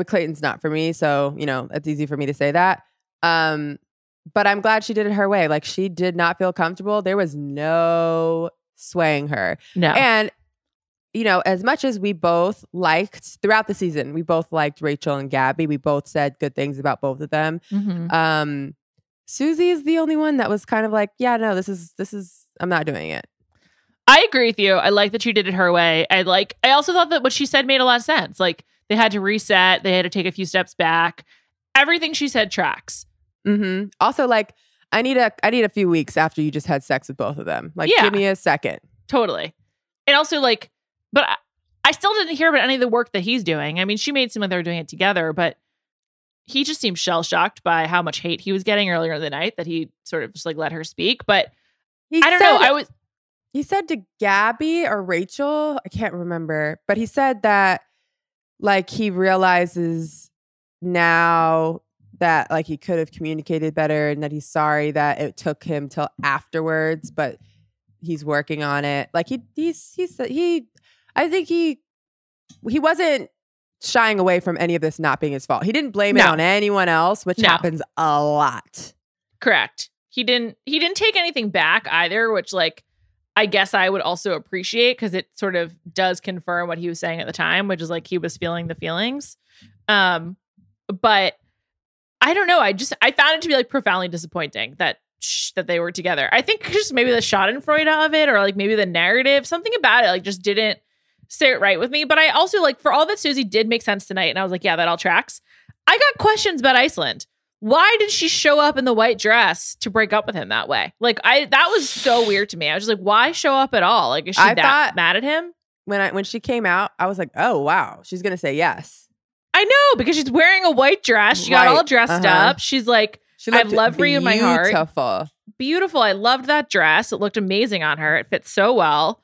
Clayton's not for me. So, it's easy for me to say that. But I'm glad she did it her way. Like, she did not feel comfortable. There was no swaying her. No. And, as much as we both liked throughout the season, we both liked Rachel and Gabby. We both said good things about both of them. Susie is the only one that was kind of like, yeah, no, this is, I'm not doing it. I agree with you. I like that she did it her way. I also thought that what she said made a lot of sense. Like, they had to reset. They had to take a few steps back. Everything she said tracks. Also, like, I need a few weeks after you just had sex with both of them. Like, give me a second. Totally. And also, like, but I still didn't hear about any of the work that he's doing. I mean, she made it seem like they were doing it together, but he just seemed shell-shocked by how much hate he was getting earlier in the night that he sort of just like let her speak. But I don't know. He said to Gabby or Rachel, I can't remember, but he said that like he realizes now that like he could have communicated better and that he's sorry that it took him till afterwards, but he's working on it. Like I think he wasn't shying away from any of this not being his fault. He didn't blame it on anyone else, which happens a lot. Correct. He didn't take anything back either, which like I guess I would also appreciate because it sort of does confirm what he was saying at the time, which is like he was feeling the feelings. But I don't know. I found it to be like profoundly disappointing that they were together. I think just maybe the Schadenfreude of it, or like maybe the narrative, something about it, like just didn't sit right with me. But I also like for all that Susie did make sense tonight, and I was like, yeah, that all tracks. I got questions about Iceland. why did she show up in the white dress to break up with him that way? Like that was so weird to me. I was just like, why show up at all? Like, is she that mad at him? When she came out, I was like, oh wow, she's gonna say yes. I know, because she's wearing a white dress. She got all dressed up. She's like, I have love for you in my heart. Beautiful. I loved that dress. It looked amazing on her. It fit so well.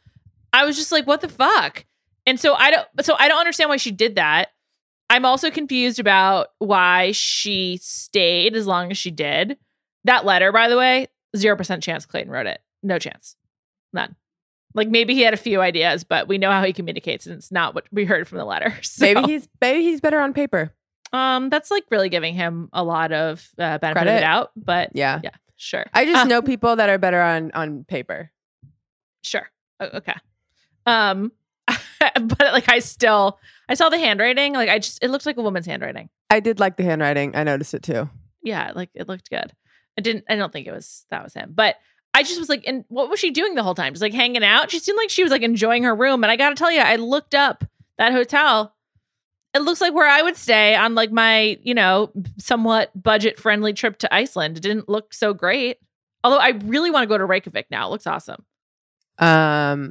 I was just like, what the fuck? And so I don't understand why she did that. I'm also confused about why she stayed as long as she did. That letter, by the way, 0% chance Clayton wrote it. No chance. None. Like, maybe he had a few ideas, but we know how he communicates, and it's not what we heard from the letter. So, maybe he's better on paper. That's like really giving him a lot of benefit of the doubt. But yeah, sure. I just know people that are better on paper. Sure. Okay. But like, I saw the handwriting. Like, it looked like a woman's handwriting. I did like the handwriting. I noticed it too. Yeah, like it looked good. I don't think that was him. But I just was like, and what was she doing the whole time? Just like hanging out? She seemed like she was like enjoying her room. And I got to tell you, I looked up that hotel. It looks like where I would stay on like my, somewhat budget friendly trip to Iceland. It didn't look so great. Although I really want to go to Reykjavik now. It looks awesome. I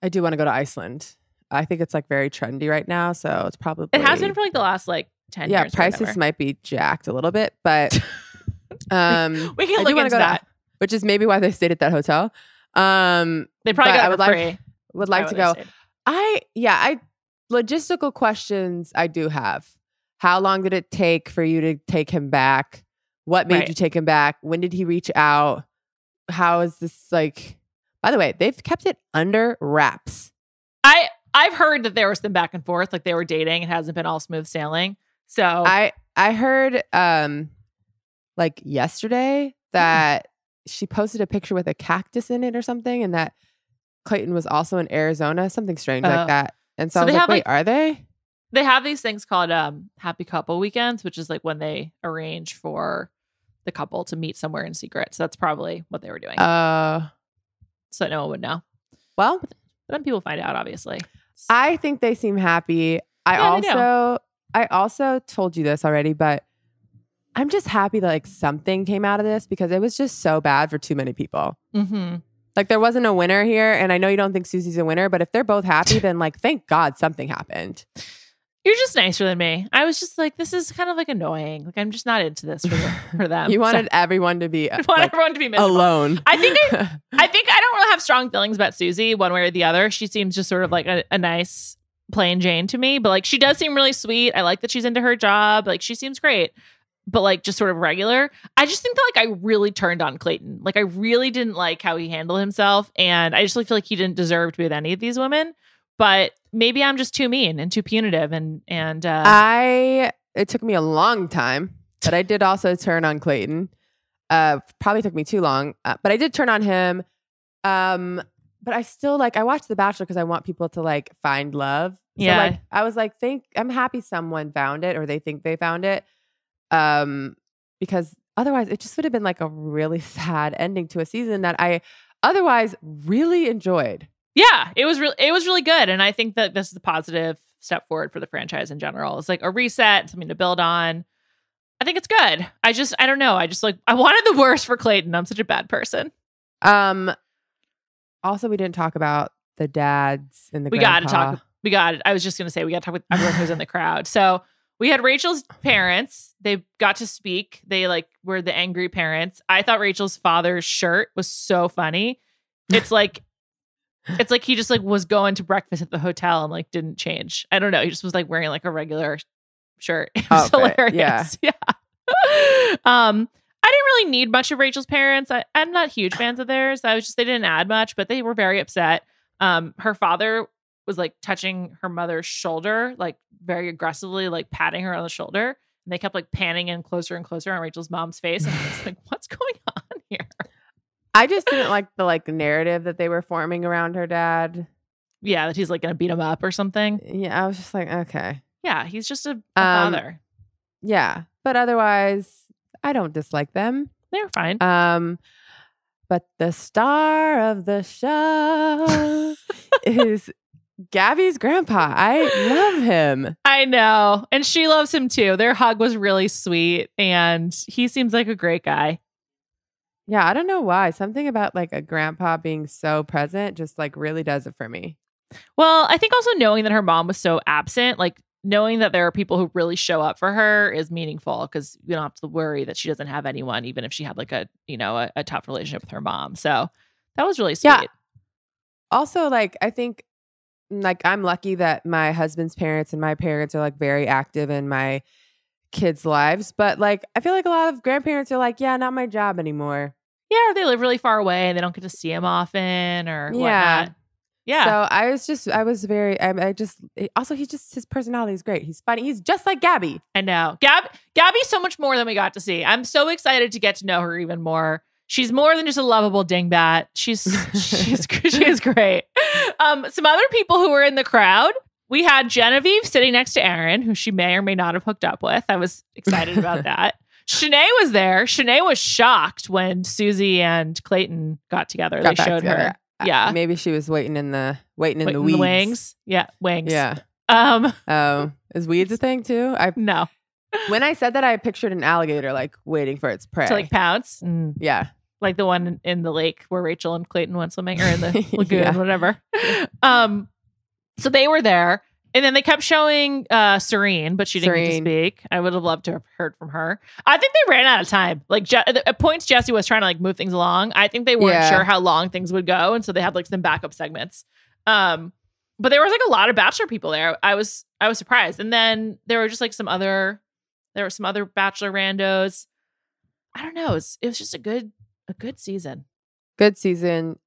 do want to go to Iceland. I think it's like very trendy right now. So it's probably. It has been for like the last like 10 years. Yeah, prices might be jacked a little bit, but we can look into that. Which is maybe why they stayed at that hotel. They probably got it for free. Would like to go. I logistical questions I do have. How long did it take for you to take him back? What made you take him back? When did he reach out? How is this like? By the way, they've kept it under wraps. I've heard that there was some back and forth, like they were dating. It hasn't been all smooth sailing. So I heard like yesterday that she posted a picture with a cactus in it or something, and that Clayton was also in Arizona, something strange like that. And so I was like, wait, are they? They have these things called happy couple weekends, which is like when they arrange for the couple to meet somewhere in secret. So that's probably what they were doing. So no one would know. Well, but then people find out, obviously. I think they seem happy. I also told you this already, but I'm just happy that like something came out of this, because it was just so bad for too many people. Mm-hmm. Like there wasn't a winner here, and I know you don't think Susie's a winner, but if they're both happy, then like thank God something happened. You're just nicer than me. I was just like, this is kind of like annoying. Like I'm just not into this for them. You wanted everyone to be everyone to be miserable. Alone. I think I don't really have strong feelings about Susie one way or the other. She seems just sort of like a nice plain Jane to me, but like she does seem really sweet. I like that she's into her job. Like she seems great. But like just sort of regular. I just think that like I really turned on Clayton. Like I really didn't like how he handled himself. And I just really feel like he didn't deserve to be with any of these women. But maybe I'm just too mean and too punitive. And it took me a long time, but I did also turn on Clayton. Probably took me too long, but I did turn on him. But I still I watched The Bachelor because I want people to like find love. So, yeah. I was like, I'm happy someone found it, or they think they found it. Because otherwise it just would have been like a really sad ending to a season that I otherwise really enjoyed. Yeah, it was really good. And I think that this is a positive step forward for the franchise in general. It's like a reset, something to build on. I think it's good. I don't know. I wanted the worst for Clayton. I'm such a bad person. Also, we didn't talk about the dads and the I was just going to say, we got to talk with everyone who's in the crowd. So we had Rachel's parents. They got to speak. They were the angry parents. I thought Rachel's father's shirt was so funny. It's like he just was going to breakfast at the hotel and didn't change. I don't know. He just was wearing a regular shirt. It was hilarious. Yeah. I didn't really need much of Rachel's parents. I'm not huge fans of theirs. They didn't add much, but they were very upset. Her father was touching her mother's shoulder, very aggressively, patting her on the shoulder. And they kept panning in closer and closer on Rachel's mom's face. And I was like, what's going on here? I just didn't like the narrative that they were forming around her dad. Yeah, that he's going to beat him up or something. Yeah, I was just like, okay. Yeah, he's just a father. Yeah, but otherwise, I don't dislike them. They're fine. But the star of the show is Gabby's grandpa. I love him. I know. And she loves him too. Their hug was really sweet and he seems like a great guy. Yeah, I don't know why. Something about like a grandpa being so present just like really does it for me. Well, I think also knowing that her mom was so absent, like knowing that there are people who really show up for her is meaningful because you don't have to worry that she doesn't have anyone, even if she had like a tough relationship with her mom. So that was really sweet. Yeah. Also, like, I think like I'm lucky that my husband's parents and my parents are like very active in my kids' lives. But like, I feel like a lot of grandparents are like, yeah, not my job anymore. Yeah, or they live really far away and they don't get to see him often or whatnot. Yeah. So also his personality is great. He's funny. He's just like Gabby. I know. Gabby's so much more than we got to see. I'm so excited to get to know her even more. She's more than just a lovable dingbat. She is great. Some other people who were in the crowd. We had Genevieve sitting next to Aaron, who she may or may not have hooked up with. I was excited about that. Shanae was there. Shanae was shocked when Susie and Clayton got together. They showed her. Yeah. Maybe she was waiting in the weeds. The wings. Yeah. Wings. Yeah. Is weeds a thing too? No. When I said that, I pictured an alligator like waiting for its prey. To like pounce? Yeah. Like the one in the lake where Rachel and Clayton went swimming or in the lagoon, whatever. So they were there. And then they kept showing Serene, but she didn't get to speak. I would have loved to have heard from her. I think they ran out of time. Like at points, Jesse was trying to like move things along. I think they weren't sure how long things would go, and so they had like some backup segments. But there was like a lot of Bachelor people there. I was surprised, and then there were just like some other Bachelor randos. I don't know. It was just a good season. Good season.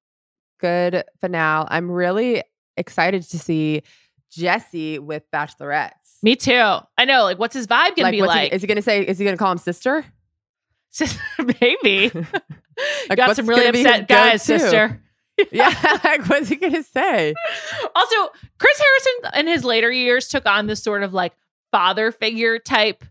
Good finale. I'm really excited to see Jesse with Bachelorettes. Me too. I know. Like, what's his vibe gonna be like? Is he gonna call him sister? Maybe. Got some really upset guys, sister. Yeah. Like, what's he gonna say? Also, Chris Harrison in his later years took on this sort of like father figure type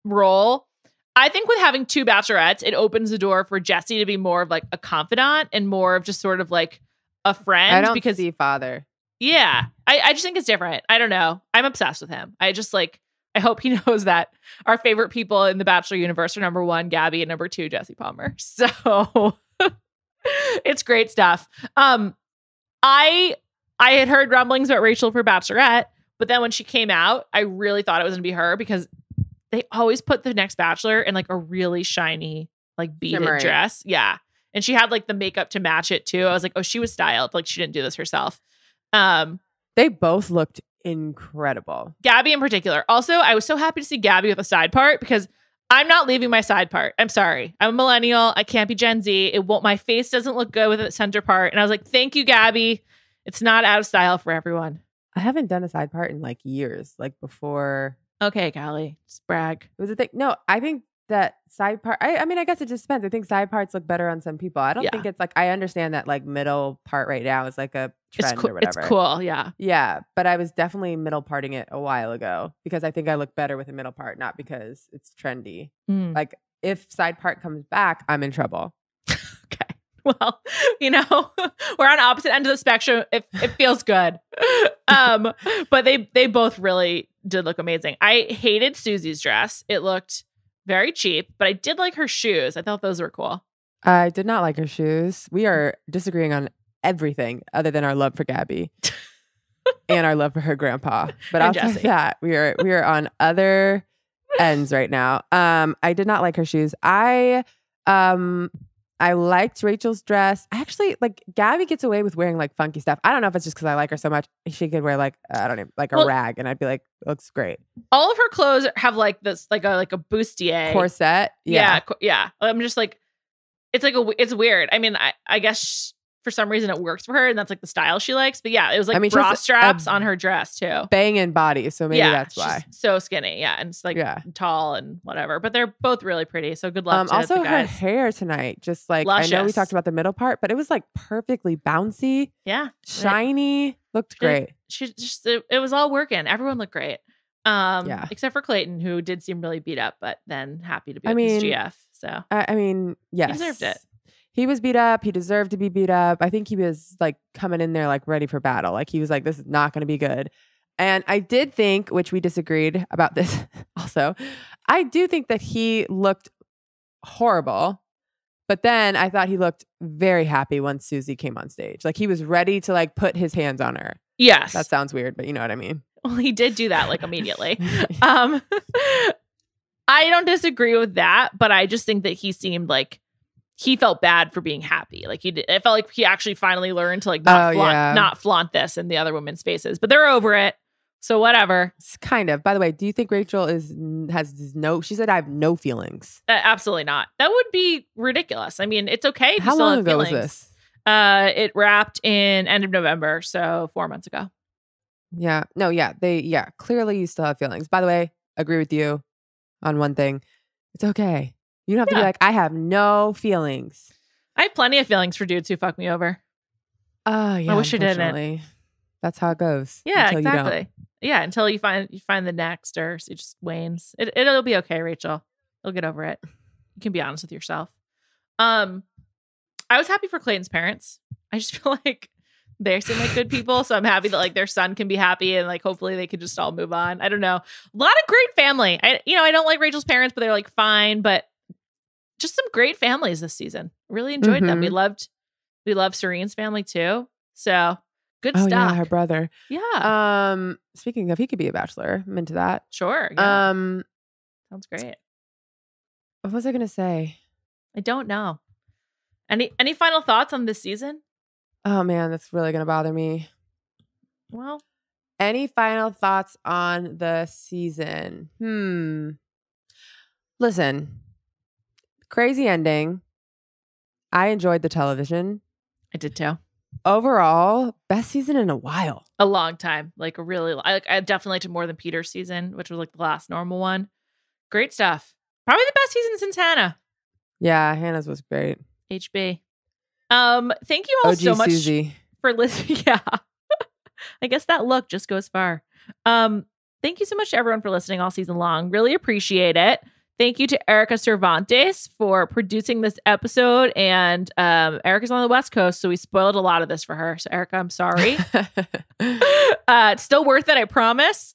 role. I think with having two Bachelorettes, it opens the door for Jesse to be more of like a confidant and more of just sort of like a friend. I don't see father. Yeah. I just think it's different. I don't know. I'm obsessed with him. I just like, I hope he knows that our favorite people in the Bachelor universe are number 1, Gabby, and number 2, Jesse Palmer. So it's great stuff. I had heard rumblings about Rachel for Bachelorette, but then when she came out, I really thought it was going to be her because they always put the next Bachelor in like a really shiny, like beaded dress. Yeah. And she had like the makeup to match it too. I was like, oh, she was styled. Like she didn't do this herself. They both looked incredible. Gabby in particular. Also, I was so happy to see Gabby with a side part because I'm not leaving my side part. I'm sorry. I'm a millennial. I can't be Gen Z. My face doesn't look good with a center part. And I was like, thank you, Gabby. It's not out of style for everyone. I haven't done a side part in like years, like before. Okay, Callie, just brag. It was a thing. No, I think that side part, I mean, I guess it just depends. I think side parts look better on some people. I don't think it's like, I understand that like middle part right now is like a trend or whatever. It's cool, yeah. Yeah, but I was definitely middle parting it a while ago because I think I look better with a middle part, not because it's trendy. Like if side part comes back, I'm in trouble. Okay. Well, we're on opposite end of the spectrum. It feels good. But they both really did look amazing. I hated Susie's dress. It looked very cheap, but I did like her shoes. I thought those were cool. I did not like her shoes. We are disagreeing on everything other than our love for Gabby and our love for her grandpa. But outside of that, we are on other ends right now. I did not like her shoes. I liked Rachel's dress. I actually like Gabby gets away with wearing like funky stuff. I don't know if it's just because I like her so much. She could wear like I don't know, like a rag, and I'd be like, looks great. All of her clothes have like this, like a bustier corset. Yeah. I'm just like, it's weird. I mean, I guess for some reason it works for her, and that's like the style she likes. But yeah, it was like bra straps on her dress too. Banging body, so maybe that's why. She's so skinny, yeah, and it's like tall and whatever. But they're both really pretty. So good luck to also the guys. Her hair tonight, just like luscious. I know we talked about the middle part, but it was like perfectly bouncy, shiny, looked great. It was all working. Everyone looked great. Except for Clayton, who did seem really beat up, but then happy to be with his GF. So I mean, yes, he deserved it. he was beat up. He deserved to be beat up. I think he was like coming in there like ready for battle. Like he was like, this is not going to be good. And I did think, which we disagreed about this also, I do think that he looked horrible. But then I thought he looked very happy once Susie came on stage. Like he was ready to like put his hands on her. Yes. That sounds weird, but you know what I mean. Well, he did do that like immediately. I don't disagree with that, but I just think that he seemed like he felt bad for being happy. Like it felt like he actually finally learned to like not flaunt this in the other women's faces, but they're over it. So whatever. It's kind of. By the way, do you think Rachel she said I have no feelings? Absolutely not. That would be ridiculous. I mean, it's okay if How you still long have ago feelings. was this? It wrapped in end of November, so 4 months ago. Yeah. No, yeah. Clearly you still have feelings. By the way, agree with you on one thing. It's okay. You don't have to be like, I have no feelings. I have plenty of feelings for dudes who fuck me over. Oh, yeah. I wish I didn't. That's how it goes. Yeah, exactly. Yeah, until you find the next, or it just wanes. It'll be okay, Rachel. You'll get over it. You can be honest with yourself. I was happy for Clayton's parents. I just feel like they seem like good people, so I'm happy that like their son can be happy and like hopefully they could just all move on. I don't know. A lot of great family. I don't like Rachel's parents, but they're like fine. But just some great families this season. Really enjoyed them. We loved Serene's family too. So. Good stuff. Yeah, her brother. Yeah. Speaking of, he could be a bachelor. I'm into that. Sure. Yeah. Sounds great. What was I gonna say? I don't know. Any final thoughts on this season? Oh man, that's really gonna bother me. Well, any final thoughts on the season? Listen, crazy ending. I enjoyed the television. I did too. Overall, best season in a while. A long time. Like a really, I definitely liked it more than Peter's season, which was like the last normal one. Great stuff. Probably the best season since Hannah. Yeah, Hannah's was great. HB. Thank you all so much Susie. For listening. Yeah. I guess that look just goes far. Thank you so much to everyone for listening all season long. Really appreciate it. Thank you to Erika Cervantes for producing this episode. And Erika's on the West Coast, so we spoiled a lot of this for her. So Erika, I'm sorry. It's still worth it, I promise.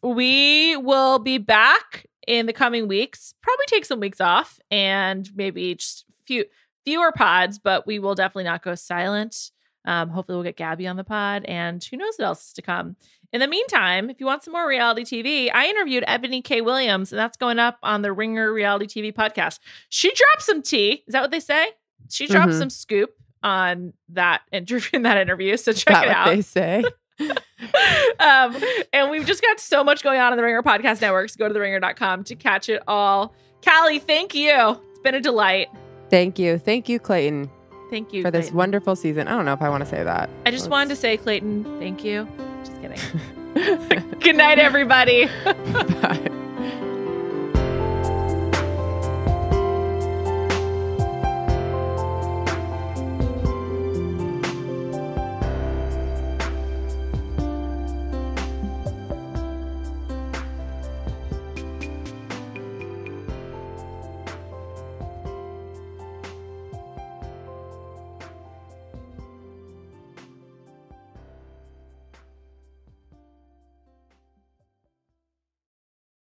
We will be back in the coming weeks. Probably take some weeks off and maybe just fewer pods, but we will definitely not go silent. Hopefully we'll get Gabby on the pod, and who knows what else is to come. In the meantime, if you want some more reality TV, I interviewed Ebony K. Williams, and that's going up on the Ringer Reality TV podcast. She dropped some tea. Is that what they say? She dropped some scoop on that interview. So check it out. What they say. And we've just got so much going on in the Ringer Podcast Network. So go to theringer.com to catch it all. Callie, thank you. It's been a delight. Thank you. Thank you, Clayton. Thank you for Clayton. This wonderful season. I don't know if I want to say that. I just wanted to say, Clayton, thank you. Just kidding. Good night, everybody. Bye.